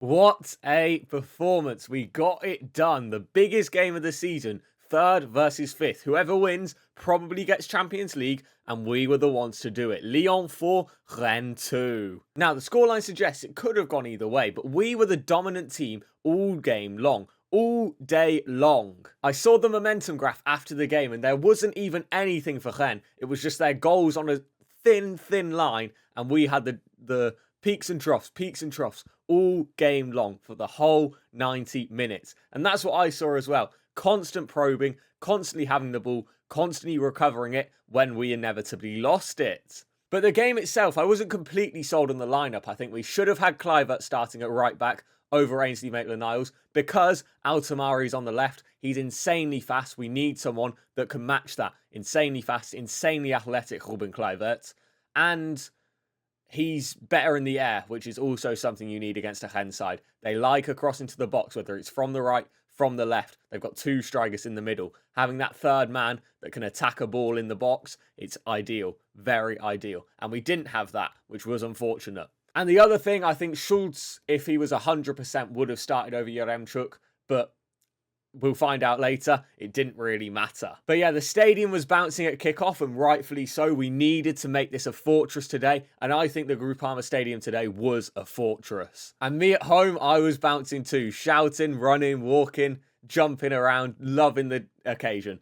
What a performance. We got it done. The biggest game of the season. Third versus fifth. Whoever wins probably gets Champions League, and we were the ones to do it. Lyon 4, Rennes 2. Now, the scoreline suggests it could have gone either way, but we were the dominant team all game long. All day long. I saw the momentum graph after the game, and there wasn't even anything for Rennes. It was just their goals on a thin line, and we had the peaks and troughs all game long for the whole 90 minutes. And that's what I saw as well. Constant probing, constantly having the ball, constantly recovering it when we inevitably lost it. But the game itself, I wasn't completely sold on the lineup. I think we should have had Kluivert starting at right back over Ainsley Maitland-Niles because Altamari's on the left. He's insanely fast. We need someone that can match that. Insanely fast, insanely athletic Ruben Kluivert. And he's better in the air, which is also something you need against a Rennes side. They like a cross into the box, whether it's from the right, from the left. They've got two strikers in the middle. Having that third man that can attack a ball in the box, it's ideal. Very ideal. And we didn't have that, which was unfortunate. And the other thing, I think Schultz, if he was 100%, would have started over Yaremchuk, but we'll find out later, it didn't really matter. But yeah, the stadium was bouncing at kickoff, and rightfully so. We needed to make this a fortress today, and I think the Groupama Stadium today was a fortress. And me at home, I was bouncing too, shouting, running, walking, jumping around, loving the occasion.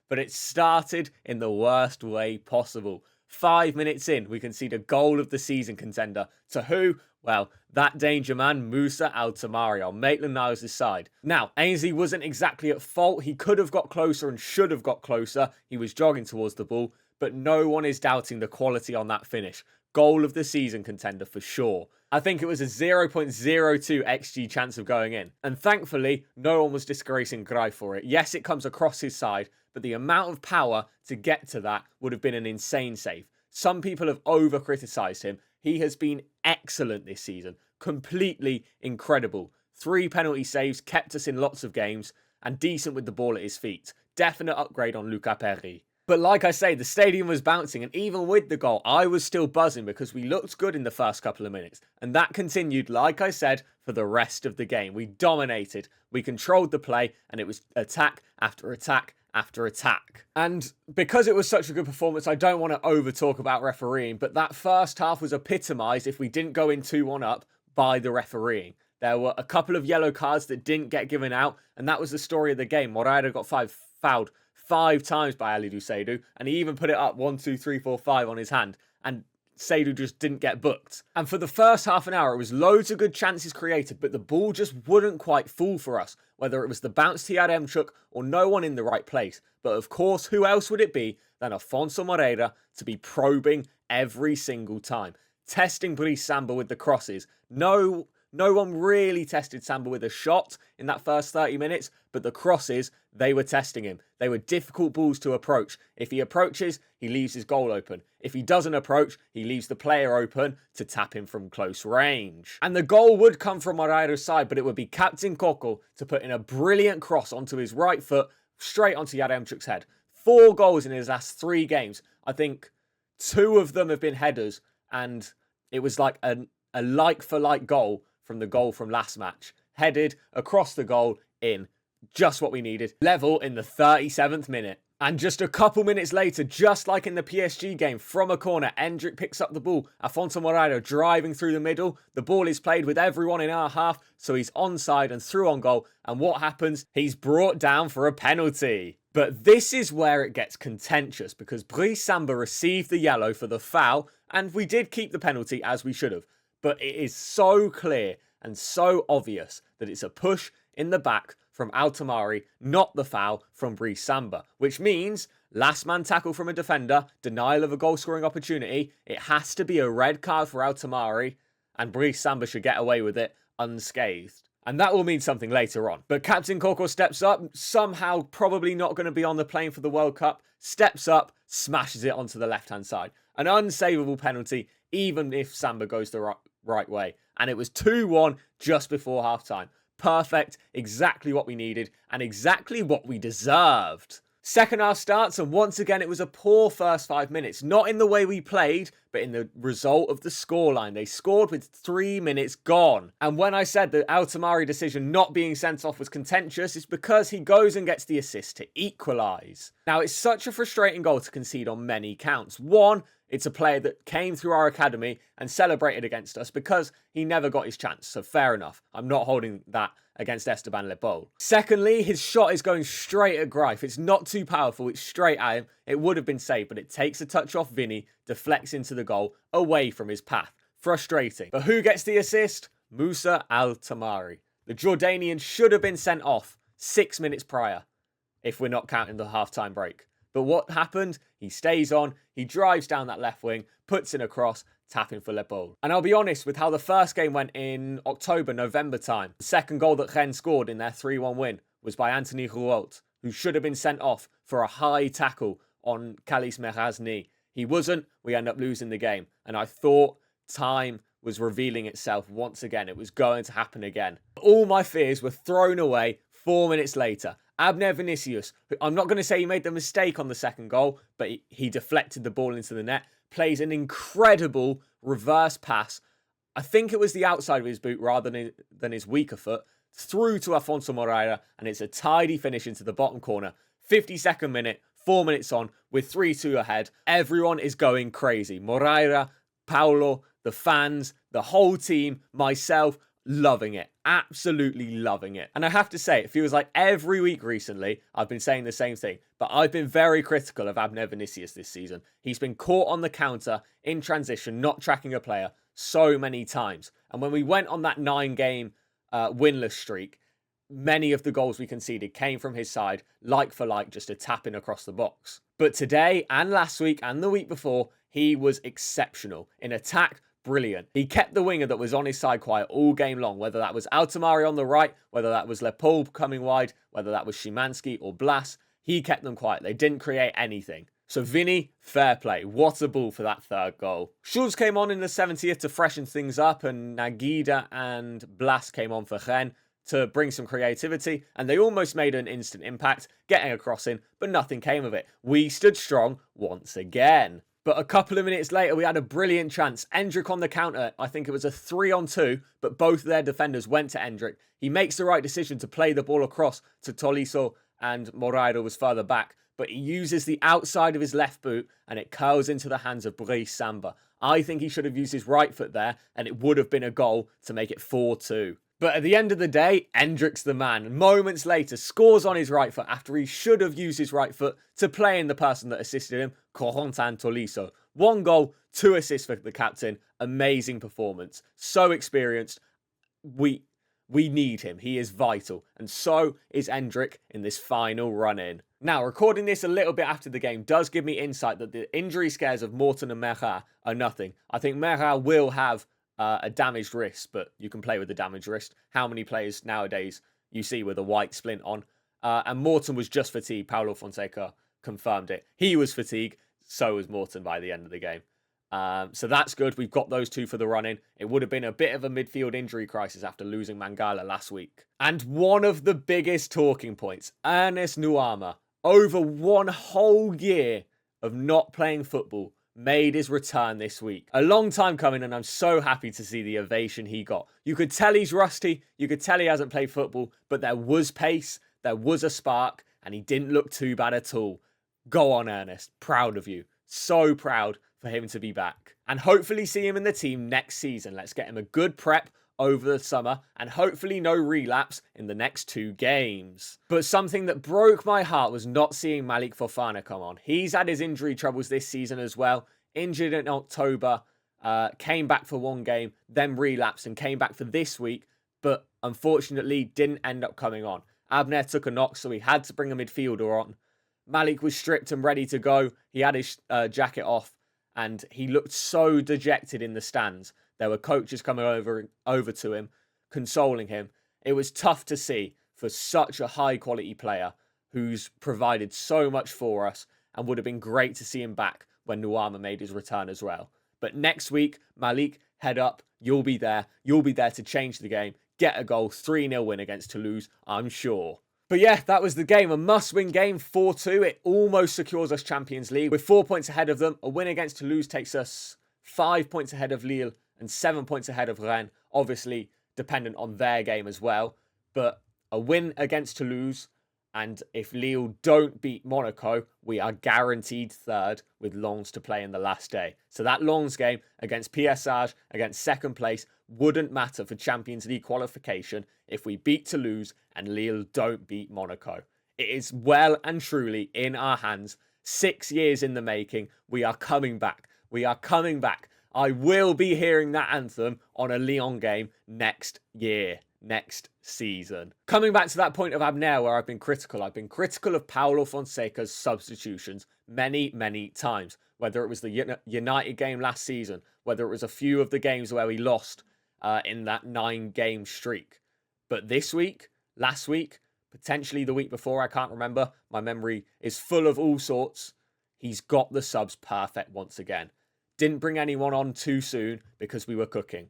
But it started in the worst way possible. 5 minutes in, we concede a goal of the season contender. To who? Well, that danger man, Moussa Altamari, on Maitland-Niles' side. Now, Ainsley wasn't exactly at fault. He could have got closer and should have got closer. He was jogging towards the ball, but no one is doubting the quality on that finish. Goal of the season contender for sure. I think it was a 0.02 XG chance of going in. And thankfully, no one was disgracing Greif for it. Yes, it comes across his side, but the amount of power to get to that would have been an insane save. Some people have over-criticised him. He has been excellent this season. Completely incredible. 3 penalty saves, kept us in lots of games, and decent with the ball at his feet. Definite upgrade on Lucas Perry. But like I say, the stadium was bouncing, and even with the goal, I was still buzzing because we looked good in the first couple of minutes. And that continued, like I said, for the rest of the game. We dominated, we controlled the play, and it was attack after attack after attack. And because it was such a good performance, I don't want to over talk about refereeing, but that first half was epitomised, if we didn't go in 2-1 up, by the refereeing. There were a couple of yellow cards that didn't get given out, and that was the story of the game. Moreira got fouled 5 times by Alidou Seydou, and he even put it up 1, 2, 3, 4, 5 on his hand, and Seydou just didn't get booked. And for the first half an hour, it was loads of good chances created, but the ball just wouldn't quite fall for us, whether it was the bounce to Yaremchuk or no one in the right place. But of course, who else would it be than Afonso Moreira to be probing every single time, testing Brice Samba with the crosses. No one really tested Samba with a shot in that first 30 minutes, but the crosses, they were testing him. They were difficult balls to approach. If he approaches, he leaves his goal open. If he doesn't approach, he leaves the player open to tap him from close range. And the goal would come from Moreira's side, but it would be Captain Coco to put in a brilliant cross onto his right foot, straight onto Yaremchuk's head. 4 goals in his last 3 games. I think 2 of them have been headers, and it was like a like-for-like goal from the goal from last match. Headed across the goal, in. Just what we needed. Level in the 37th minute. And just a couple minutes later, just like in the PSG game, from a corner, Endrick picks up the ball. Afonso Moreira driving through the middle. The ball is played with everyone in our half, so he's onside and through on goal. And what happens? He's brought down for a penalty. But this is where it gets contentious, because Brice Samba received the yellow for the foul, and we did keep the penalty as we should have. But it is so clear and so obvious that it's a push in the back from Altamari, not the foul from Brice Samba. Which means, last man tackle from a defender, denial of a goal-scoring opportunity, it has to be a red card for Altamari, and Brice Samba should get away with it unscathed. And that will mean something later on. But Captain Coco steps up, somehow probably not going to be on the plane for the World Cup, steps up, smashes it onto the left-hand side. An unsavable penalty, even if Samba goes the right way. And it was 2-1 just before half-time. Perfect, exactly what we needed, and exactly what we deserved. Second half starts, and once again it was a poor first 5 minutes. Not in the way we played, but in the result of the scoreline. They scored with 3 minutes gone. And when I said the Altamari decision not being sent off was contentious, it's because he goes and gets the assist to equalise. Now, it's such a frustrating goal to concede on many counts. One, it's a player that came through our academy and celebrated against us because he never got his chance. So fair enough. I'm not holding that against Esteban Lepol. Secondly, his shot is going straight at Greif. It's not too powerful. It's straight at him. It would have been safe, but it takes a touch off Vinny, deflects into the goal, away from his path. Frustrating. But who gets the assist? Musa Al-Tamari. The Jordanian should have been sent off 6 minutes prior, if we're not counting the half-time break. But what happened? He stays on, he drives down that left wing, puts in a cross, tapping for Lepol. And I'll be honest with how the first game went in October, November time. The second goal that Rennes scored in their 3-1 win was by Anthony Rouault, who should have been sent off for a high tackle on Kalis Merazni. He wasn't, we end up losing the game. And I thought time was revealing itself once again. It was going to happen again. All my fears were thrown away 4 minutes later. Abner Vinicius, I'm not going to say he made the mistake on the second goal, but he deflected the ball into the net, plays an incredible reverse pass. I think it was the outside of his boot rather than his weaker foot, through to Afonso Moreira, and it's a tidy finish into the bottom corner. 52nd minute, 4 minutes on, with 3-2 ahead. Everyone is going crazy. Moreira, Paulo, the fans, the whole team, myself, loving it. Absolutely loving it. And I have to say, it feels like every week recently, I've been saying the same thing, but I've been very critical of Abner Vinicius this season. He's been caught on the counter, in transition, not tracking a player so many times. And when we went on that 9-game winless streak, many of the goals we conceded came from his side, like for like, just a tapping across the box. But today, and last week, and the week before, he was exceptional. In attack, brilliant. He kept the winger that was on his side quiet all game long, whether that was Altamari on the right, whether that was Lepol coming wide, whether that was Szymanski or Blas. He kept them quiet. They didn't create anything. So Vinny, fair play. What a ball for that third goal. Schulz came on in the 70th to freshen things up, and Nagida and Blas came on for Rennes to bring some creativity, and they almost made an instant impact, getting a cross in, but nothing came of it. We stood strong once again. But a couple of minutes later, we had a brilliant chance. Endrick on the counter. I think it was a 3-on-2, but both their defenders went to Endrick. He makes the right decision to play the ball across to Tolisso, and Moreira was further back. But he uses the outside of his left boot, and it curls into the hands of Brice Samba. I think he should have used his right foot there, and it would have been a goal to make it 4-2. But at the end of the day, Endrick's the man. Moments later, scores on his right foot after he should have used his right foot to play in the person that assisted him, Corentin Tolisso. 1 goal, 2 assists for the captain. Amazing performance. So experienced. We need him. He is vital. And so is Endrick in this final run-in. Now, recording this a little bit after the game does give me insight that the injury scares of Morton and Merah are nothing. I think Merah will have a damaged wrist, but you can play with a damaged wrist. How many players nowadays you see with a white splint on? And Morton was just fatigued. Paulo Fonseca confirmed it. He was fatigued. So was Morton by the end of the game. So that's good. We've got those two for the run-in. It would have been a bit of a midfield injury crisis after losing Mangala last week. And one of the biggest talking points, Ernest Nuama, over 1 whole year of not playing football, made his return this week. A long time coming, and I'm so happy to see the ovation he got. You could tell he's rusty, you could tell he hasn't played football, but there was pace, there was a spark, and he didn't look too bad at all. Go on, Ernest. Proud of you. So proud for him to be back. And hopefully see him in the team next season. Let's get him a good prep over the summer, and hopefully no relapse in the next 2 games. But something that broke my heart was not seeing Malik Fofana come on. He's had his injury troubles this season as well. Injured in October, came back for 1 game, then relapsed and came back for this week, but unfortunately didn't end up coming on. Abner took a knock, so he had to bring a midfielder on. Malik was stripped and ready to go. He had his jacket off, and he looked so dejected in the stands. There were coaches coming over to him, consoling him. It was tough to see for such a high-quality player who's provided so much for us, and would have been great to see him back when Nuama made his return as well. But next week, Malik, head up. You'll be there. You'll be there to change the game, get a goal, 3-0 win against Toulouse, I'm sure. But yeah, that was the game. A must-win game, 4-2. It almost secures us Champions League. With 4 points ahead of them, a win against Toulouse takes us 5 points ahead of Lille and 7 points ahead of Rennes. Obviously, dependent on their game as well. But a win against Toulouse, and if Lille don't beat Monaco, we are guaranteed third with Lens to play in the last day. So that Lens game against PSG, against second place, wouldn't matter for Champions League qualification if we beat Toulouse and Lille don't beat Monaco. It is well and truly in our hands. 6 years in the making. We are coming back. We are coming back. I will be hearing that anthem on a Lyon game next year. Next season. Coming back to that point of Abner where I've been critical of Paulo Fonseca's substitutions many times, whether it was the United game last season, whether it was a few of the games where we lost in that 9-game streak. But this week, last week, potentially the week before, I can't remember, my memory is full of all sorts, he's got the subs perfect once again. Didn't bring anyone on too soon because we were cooking.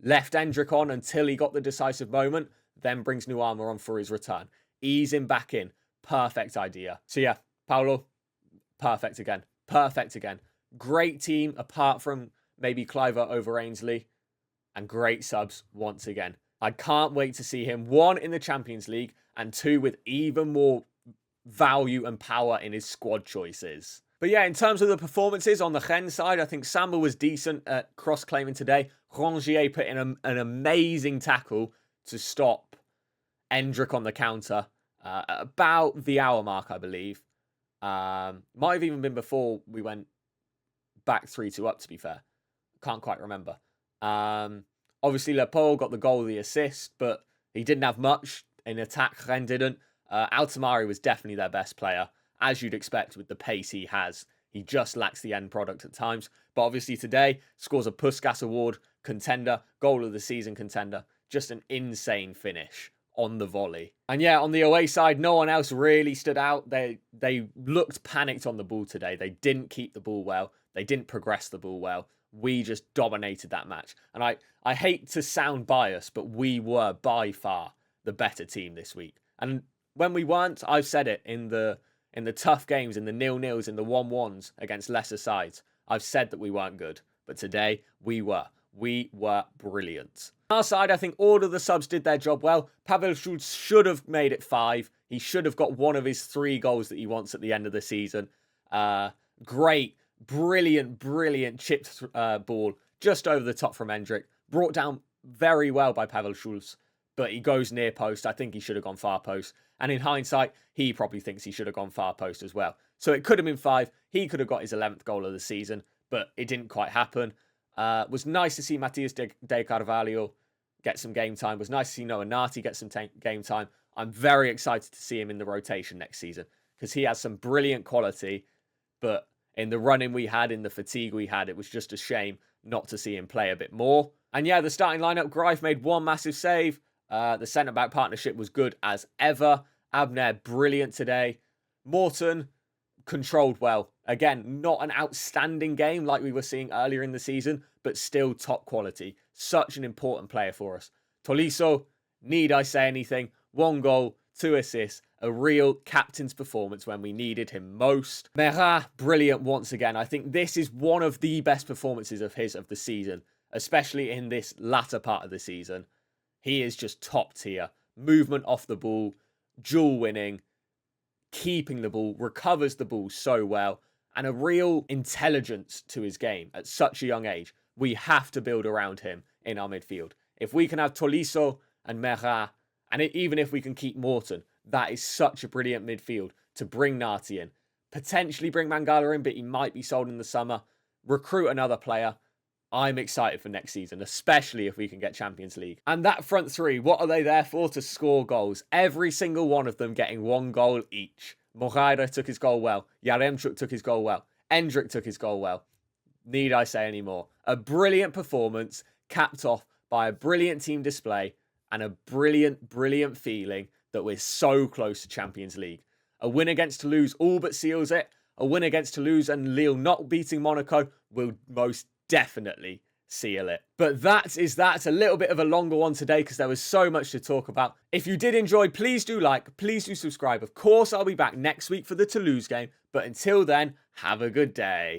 Left Endrick on until he got the decisive moment, then brings Nuama on for his return. Ease him back in. Perfect idea. So yeah, Paulo, perfect again. Perfect again. Great team apart from maybe Cliver over Ainsley. And great subs once again. I can't wait to see him, 1, in the Champions League, and 2, with even more value and power in his squad choices. But yeah, in terms of the performances on the Rennes side, I think Samba was decent at cross-claiming today. Rongier put in an amazing tackle to stop Endrick on the counter at about the hour mark, I believe. Might have even been before we went back 3-2 up, to be fair. Can't quite remember. Obviously, Leopold got the goal, the assist, but he didn't have much in attack. Rennes didn't. Altamari was definitely their best player, as you'd expect with the pace he has. He just lacks the end product at times. But obviously today, scores a Puskas Award contender, goal of the season contender. Just an insane finish on the volley. And yeah, on the away side, no one else really stood out. They looked panicked on the ball today. They didn't keep the ball well. They didn't progress the ball well. We just dominated that match. And I hate to sound biased, but we were by far the better team this week. And when we weren't, I've said it in the tough games, in the 0-0s, in the 1-1s against lesser sides, I've said that we weren't good. But today, we were. We were brilliant. On our side, I think all of the subs did their job well. Pavel Schulz should have made it 5. He should have got one of his 3 goals that he wants at the end of the season. Great, brilliant chipped ball just over the top from Endrick. Brought down very well by Pavel Schulz, but he goes near post. I think he should have gone far post. And in hindsight, he probably thinks he should have gone far post as well. So it could have been 5. He could have got his 11th goal of the season, but it didn't quite happen. Was nice to see Matias de Carvalho get some game time. Was nice to see Noah Nati get some game time. I'm very excited to see him in the rotation next season because he has some brilliant quality, but in the running we had, in the fatigue we had, it was just a shame not to see him play a bit more. And yeah, the starting lineup, Greif made 1 massive save. The centre-back partnership was good as ever. Abner, brilliant today. Morton, controlled well. Again, not an outstanding game like we were seeing earlier in the season, but still top quality. Such an important player for us. Tolisso, need I say anything? 1 goal, 2 assists. A real captain's performance when we needed him most. Merah, brilliant once again. I think this is one of the best performances of his of the season, especially in this latter part of the season. He is just top tier. Movement off the ball, duel winning, keeping the ball, recovers the ball so well, and a real intelligence to his game at such a young age. We have to build around him in our midfield. If we can have Tolisso and Merah, and even if we can keep Morton, that is such a brilliant midfield to bring Nati in. Potentially bring Mangala in, but he might be sold in the summer. Recruit another player. I'm excited for next season, especially if we can get Champions League. And that front 3, what are they there for? To score goals. Every single one of them getting 1 goal each. Moreira took his goal well. Yaremchuk took his goal well. Endrick took his goal well. Need I say any more? A brilliant performance, capped off by a brilliant team display and a brilliant feeling that we're so close to Champions League. A win against Toulouse all but seals it. A win against Toulouse and Lille not beating Monaco will most definitely seal it. But that's a little bit of a longer one today because there was so much to talk about. If you did enjoy, please do like, please do subscribe. Of course, I'll be back next week for the Toulouse game. But until then, have a good day.